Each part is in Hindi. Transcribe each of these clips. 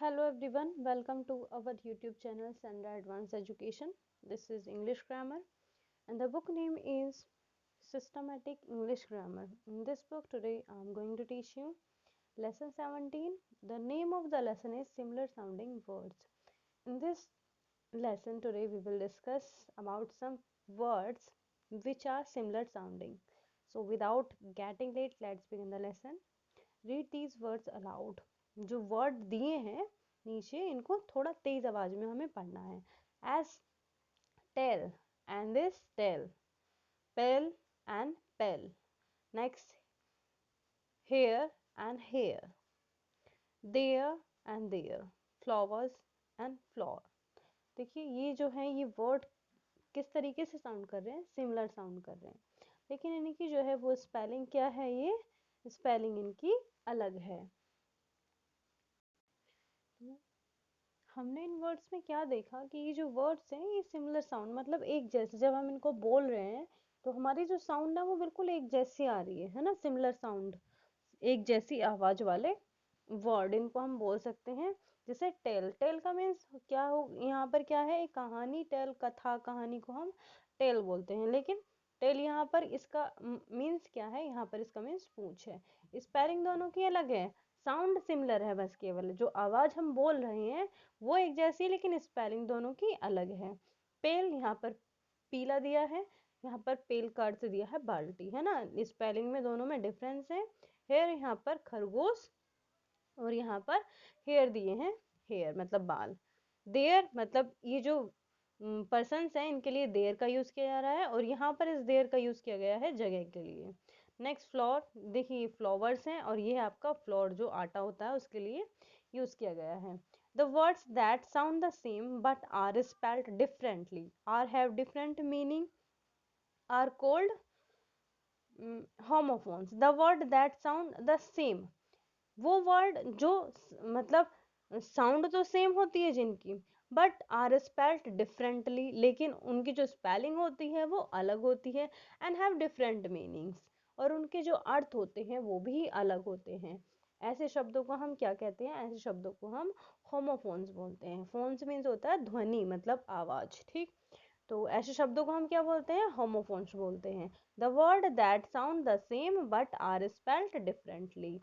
Hello everyone, welcome to our YouTube channel Sandra Advanced Education. This is English Grammar and the book name is Systematic English Grammar. In this book today I am going to teach you lesson 17. The name of the lesson is similar sounding words. In this lesson today we will discuss about some words which are similar sounding. So without getting late, let's begin the lesson. Read these words aloud. जो वर्ड दिए हैं नीचे इनको थोड़ा तेज आवाज में हमें पढ़ना है. As tail and this tale, pale and pail. Next hair and hare, there and their, flowers and flour. देखिए ये जो है ये वर्ड किस तरीके से साउंड कर रहे हैं, सिमिलर साउंड कर रहे हैं, लेकिन इनकी जो है वो स्पेलिंग क्या है, ये स्पेलिंग इनकी अलग है. हमने इन वर्ड्स में क्या देखा कि ये जो वर्ड्स हैं ये सिमिलर साउंड मतलब एक जैसे, जब हम इनको बोल रहे हैं तो हमारी जो साउंड है वो बिल्कुल एक जैसी आ रही है ना, सिमिलर साउंड, एक जैसी आवाज वाले वर्ड इनको हम बोल सकते हैं. जैसे टेल, टेल का मीन्स क्या हो, यहाँ पर क्या है, एक कहानी, टेल कथा, कहानी को हम टेल बोलते हैं, लेकिन टेल यहाँ पर इसका मीन्स क्या है, यहाँ पर इसका मीन्स पूंछ है. स्पेलिंग दोनों की अलग है, साउंड सिमिलर है, बस केवल जो आवाज हम बोल रहे हैं वो एक जैसी, लेकिन स्पेलिंग दोनों की अलग है. पेल यहाँ पर पीला दिया है, यहाँ पर पेल का अर्थ दिया है बाल्टी, है ना, स्पेलिंग में दोनों में डिफरेंस है. हेयर यहाँ पर खरगोश और यहाँ पर हेयर दिए हैं, हेयर मतलब बाल. देयर मतलब ये जो पर्सन्स हैं इनके लिए देयर का यूज किया जा रहा है, और यहाँ पर इस देयर का यूज किया गया है जगह के लिए. नेक्स्ट फ्लोर, देखिए फ्लावर्स हैं और ये है आपका फ्लोर जो आटा होता है उसके लिए यूज किया गया है. The words that sound the same but are spelled differently or have different meaning are called homophones. The word that sound the same, वो वर्ड जो मतलब साउंड तो सेम होती है जिनकी, बट आर स्पेल्ड डिफरेंटली, लेकिन उनकी जो स्पेलिंग होती है वो अलग होती है. एंड हैव डिफरेंट मीनिंग्स, और उनके जो अर्थ होते हैं वो भी अलग होते हैं. ऐसे शब्दों को हम क्या कहते हैं, ऐसे शब्दों को हम होमोफोन्स बोलते हैं. फोन्स मीन्स होता है ध्वनि मतलब आवाज, ठीक. तो ऐसे शब्दों को हम क्या बोलते हैं, होमोफोन्स बोलते हैं. The word that sound the same but are spelled differently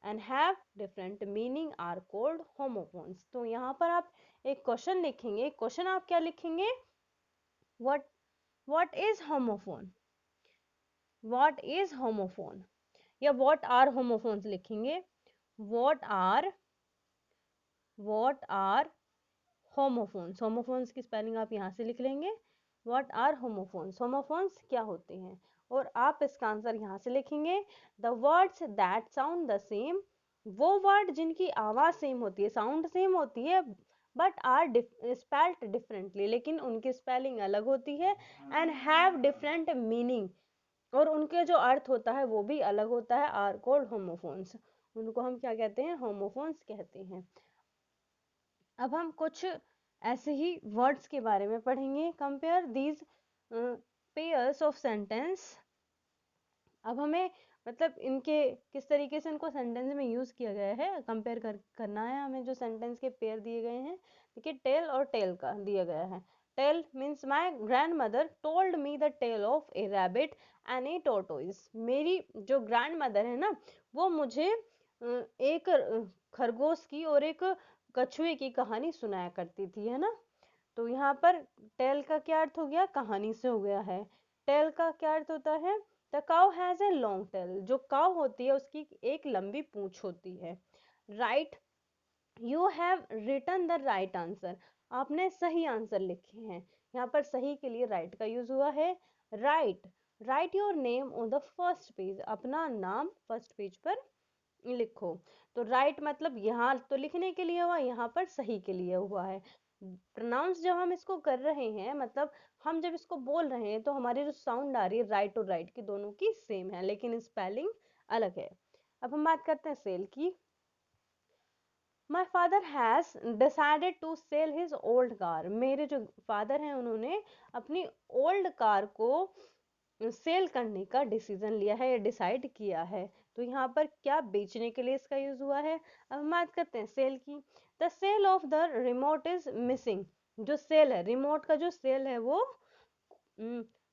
and have different meaning are called homophones. तो यहाँ पर आप एक क्वेश्चन लिखेंगे, क्वेश्चन आप क्या लिखेंगे, what is homophone, what is homophone, या what are homophones लिखेंगे. what are homophones, homophones की स्पेलिंग आप यहाँ से लिख लेंगे. what are homophones, homophones क्या होते हैं, और आप इसका आंसर यहाँ से लिखेंगे. the words that sound the same, वो वर्ड जिनकी आवाज सेम होती है, साउंड सेम होती है, बट आर स्पेल्ड डिफरेंटली, लेकिन उनकी स्पेलिंग अलग होती है. एंड हैव डिफरेंट मीनिंग, और उनके जो अर्थ होता है वो भी अलग होता है. आर कॉल्ड होमोफोन्स, उनको हम क्या कहते हैं, होमोफोन्स कहते हैं. अब हम कुछ ऐसे ही वर्ड्स के बारे में पढ़ेंगे. Compare these pairs of sentence. अब हमें मतलब इनके किस तरीके से इनको सेंटेंस में यूज किया गया है कंपेयर करना है हमें. जो सेंटेंस के पेयर दिए गए हैं, देखिए टेल और टेल का दिया गया है. Tale means my grandmother told me the tale of a rabbit and a tortoise. मेरी जो ग्रैंड मदर है ना वो मुझे एक खरगोश की और एक कछुए की कहानी सुनाया करती थी, है ना. तो यहाँ पर टेल का क्या अर्थ हो गया, कहानी से हो गया है. टेल का क्या अर्थ होता है, the cow has a long tail, जो काउ होती है उसकी एक लंबी पूंछ होती है. Right, you have written the right answer, आपने सही आंसर लिखे हैं. यहाँ पर सही के लिए राइट का यूज हुआ है. Right, right your name on the first page, अपना नाम फर्स्ट पेज पर लिखो. तो राइट मतलब यहाँ तो लिखने के लिए हुआ, यहाँ पर सही के लिए हुआ है. प्रोनाउंस जब हम इसको कर रहे हैं, मतलब हम जब इसको बोल रहे हैं तो हमारी जो साउंड आ रही है राइट और राइट की दोनों की सेम है, लेकिन स्पेलिंग अलग है. अब हम बात करते हैं सेल की. My father has decided to sell his old car, मेरे जो फादर हैं उन्होंने अपनी ओल्ड कार को सेल करने का डिसीजन लिया है या डिसाइड किया है. तो यहाँ पर क्या बेचने के लिए इसका यूज हुआ है। अब हम बात करते हैं सेल की। The cell of the remote is missing. जो सेल है, रिमोट का जो सेल है वो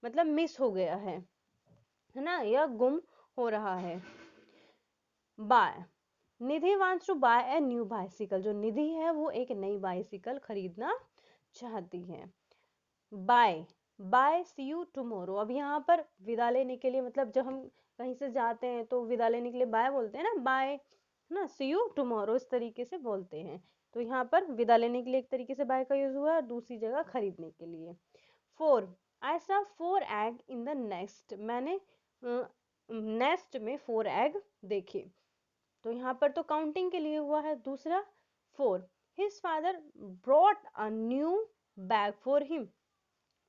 मतलब मिस हो गया है ना, या गुम हो रहा है। Buy, Nidhi wants to buy a new bicycle. जो निधि है वो एक नई बाइसिकल खरीदना चाहती है। Bye, bye see you tomorrow. अब यहाँ पर विदा लेने के लिए, मतलब जब हम कहीं से जाते हैं तो विदा लेने के लिए बाय बोलते हैं ना, बाय ना, सी यू टुमारो इस तरीके से बोलते हैं। तो यहाँ पर विदा लेने के लिए एक तरीके से बाय का यूज हुआ है, दूसरी जगह खरीदने के लिए। 4, I saw 4 egg in the nest. मैंने नेस्ट में 4 एग देखे। तो यहाँ पर तो काउंटिंग के लिए हुआ है। दूसरा 4, his father brought a new bag for him.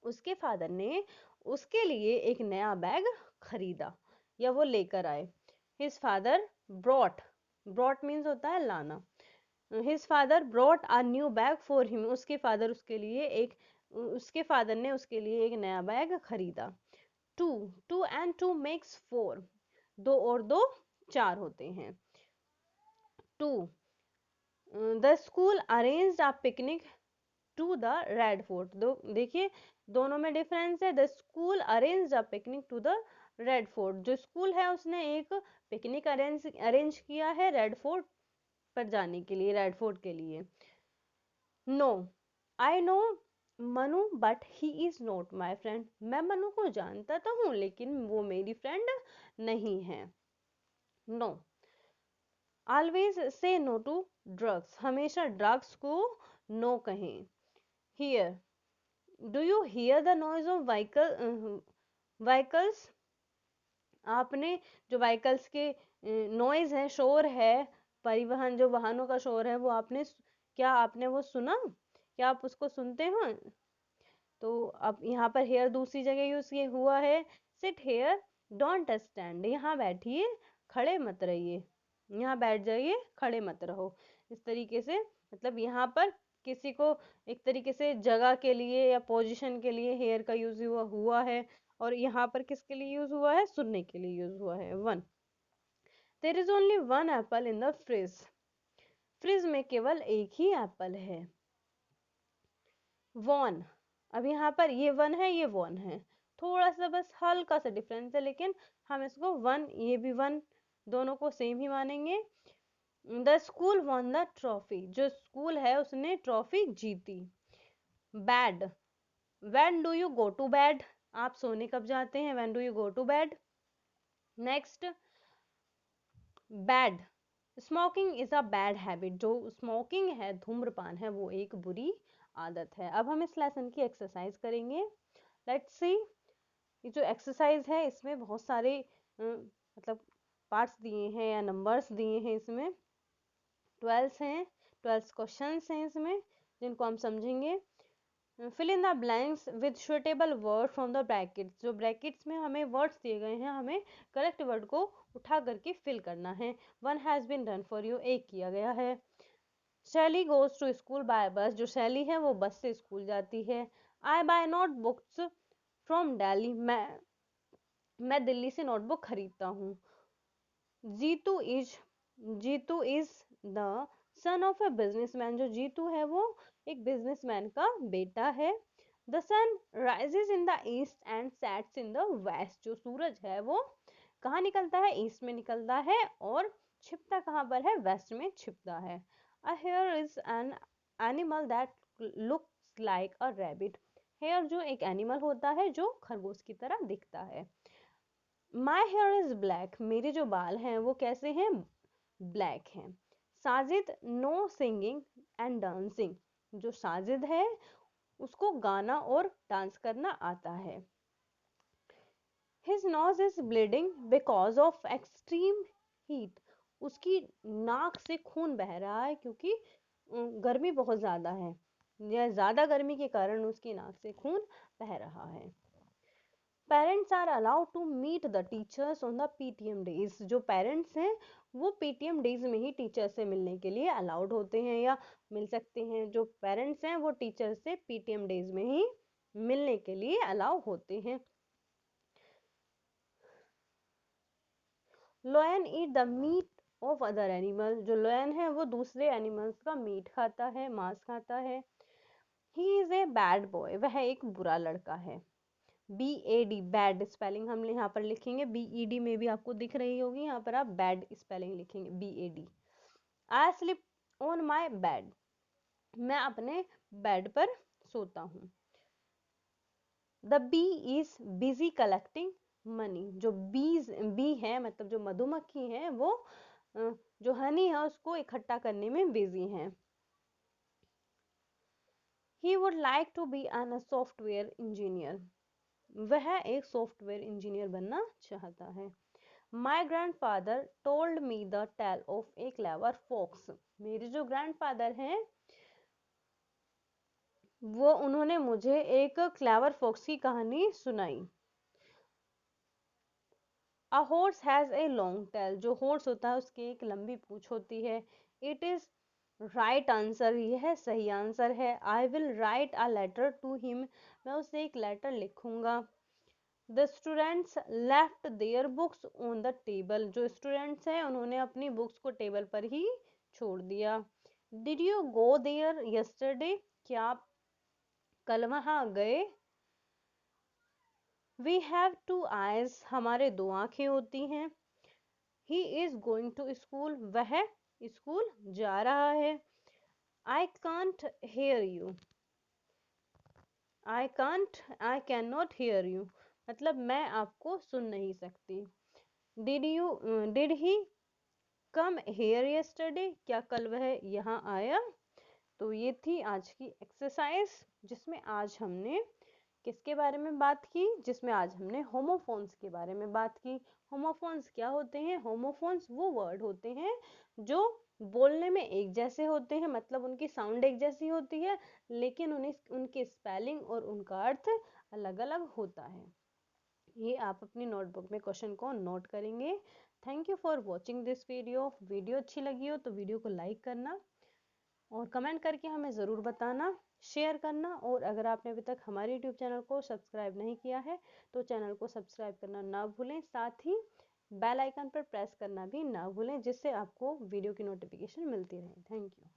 उसके फादर ने उसके लिए एक नया बैग खरीदा या वो लेकर आए। His father brought, brought means होता है लाना। His father brought a new bag for him. उसके फादर ने उसके लिए एक नया बैग खरीदा। 2, 2 and 2 makes 4। 2 और 2 4 होते हैं। 2, the school arranged a picnic to the Red Fort. दो देखिए, दोनों में डिफरेंस है। The school arrange a picnic to the Red Fort. जो स्कूल है उसने एक पिकनिक अरेंज किया है रेड फोर्ट पर जाने के लिए, रेड फोर्ट के लिए। No, I know Manu but he is not my friend. मैं मनु को जानता तो हूँ लेकिन वो मेरी फ्रेंड नहीं है। No, always say no to drugs. हमेशा ड्रग्स को नो कहें। Hear, do you hear the noise of vehicles. आपने जो व्हीकल्स के नॉइज है, शोर है, परिवहन जो वाहनों का शोर है, वो क्या आपने वो सुना, क्या आप उसको सुनते हो। तो अब यहाँ पर हेयर दूसरी जगह यूज किया हुआ है। Sit here don't stand. यहाँ बैठिए, खड़े मत रहिए। यहाँ बैठ जाइए, खड़े मत रहो। इस तरीके से मतलब यहाँ पर किसी को एक तरीके से जगह के लिए या पोजीशन के लिए हेयर का यूज हुआ है, और यहाँ पर किसके लिए यूज हुआ है, सुनने के लिए यूज हुआ है। 1, there is only 1 apple in the fridge. Fridge में केवल एक ही एप्पल है। वन, अब यहाँ पर ये 1 है, ये 1 है, थोड़ा सा बस हल्का सा डिफरेंस है, लेकिन हम इसको 1, ये भी 1, दोनों को सेम ही मानेंगे। The school won the trophy. जो स्कूल है उसने ट्रॉफी जीती। Bad, when do you go to bed. आप सोने कब जाते हैं, when do you go to bed. Next, bad, smoking is a bad habit. जो स्मोकिंग है, धूम्रपान है, वो एक बुरी आदत है। अब हम इस लेसन की एक्सरसाइज करेंगे। Let's see. ये जो एक्सरसाइज है इसमें बहुत सारे मतलब पार्ट्स दिए हैं या नंबर्स दिए हैं। इसमें 12 हैं, 12 क्वेश्चंस हैं इसमें, जिनको हम समझेंगे। Fill in the blanks with suitable word from the brackets. जो ब्रैकेट्स में हमें वर्ड्स दिए गए हैं, हमें करेक्ट वर्ड को उठा करके फिल करना है। 1 has been done for you, एक किया गया है। शैली गोज टू स्कूल बाय बस। जो शैली है वो बस से स्कूल जाती है। I buy notebooks from Delhi. मैं दिल्ली से नोटबुक खरीदता हूँ। Jitu is the son of a businessman. जो जीतू है वो एक बिजनेसमैन का बेटा है। The sun rises in the east and sets in the west. जो सूरज है वो कहाँ निकलता है, ईस्ट में निकलता है, और छिपता कहाँ पर है, वेस्ट में छिपता है। A hare is an animal that looks like a rabbit. Hare जो एक एनिमल होता है जो खरगोश की तरह दिखता है। My hair is black. मेरे जो बाल हैं वो कैसे हैं, ब्लैक हैं। Sajid no singing and dancing. जो साजिद है उसको गाना और डांस करना आता है। His nose is bleeding because of extreme heat. उसकी नाक से खून बह रहा है क्योंकि गर्मी बहुत ज्यादा है, या ज्यादा गर्मी के कारण उसकी नाक से खून बह रहा है। Parents are allowed to meet the teachers on the PTM days. जो पेरेंट्स हैं वो पीटीएम डेज में ही टीचर से मिलने के लिए अलाउड होते हैं या मिल सकते हैं। जो पेरेंट्स हैं वो टीचर से पीटीएम डेज में ही मिलने के लिए अलाउ होते हैं। Lion eat the meat of other animal, जो लायन है वो दूसरे एनिमल्स का मीट खाता है, मांस खाता है। He is a bad boy, वह एक बुरा लड़का है। BAD बैड स्पेलिंग हम यहाँ पर लिखेंगे, BED में भी आपको दिख रही होगी, यहाँ पर आप बैड स्पेलिंग लिखेंगे BAD। I sleep on my bed, मैं अपने बेड पर सोता हूँ। The bee is busy collecting money, जो बी है मतलब जो मधुमक्खी है वो जो हनी है उसको इकट्ठा करने में बिजी है। He would like to be an software engineer, वह एक सॉफ्टवेयर इंजीनियर बनना चाहता है। My grandfather told me the tale of a clever fox, मेरे जो ग्रैंड फादर हैं वो उन्होंने मुझे एक क्लेवर फॉक्स की कहानी सुनाई। A horse has a long tail, जो हॉर्स होता है उसकी एक लंबी पूंछ होती है। इट इज राइट आंसर, यह सही आंसर है। I will write a letter to him, मैं उसे एक लेटर लिखूंगा। The students left their books on the table, जो स्टूडेंट्स हैं उन्होंने अपनी बुक्स को टेबल पर ही छोड़ दिया। Did you go there yesterday, क्या आप कल वहां गए। वी हैव टू आईज, हमारे दो आंखें होती हैं। He is going to school, वह स्कूल जा रहा है। I can't hear you, I can not hear you, मतलब मैं आपको सुन नहीं सकती। Did he come here yesterday, क्या कल वह यहाँ आया। तो ये थी आज की एक्सरसाइज जिसमें आज हमने किसके बारे में बात की, जिसमें आज हमने होमोफोन्स के बारे में बात की। होमोफोन्स क्या होते हैं, होमोफोन्स वो वर्ड होते हैं जो बोलने में एक जैसे होते हैं, मतलब उनकी साउंड एक जैसी होती है लेकिन उन्हें उनके स्पेलिंग और उनका अर्थ अलग अलग होता है। ये आप अपनी नोटबुक में क्वेश्चन को नोट करेंगे। Thank you for watching this video. Video अच्छी लगी हो तो वीडियो को लाइक करना और कमेंट करके हमें ज़रूर बताना, शेयर करना, और अगर आपने अभी तक हमारे यूट्यूब चैनल को सब्सक्राइब नहीं किया है तो चैनल को सब्सक्राइब करना ना भूलें, साथ ही बेल आइकन पर प्रेस करना भी ना भूलें जिससे आपको वीडियो की नोटिफिकेशन मिलती रहे। Thank you.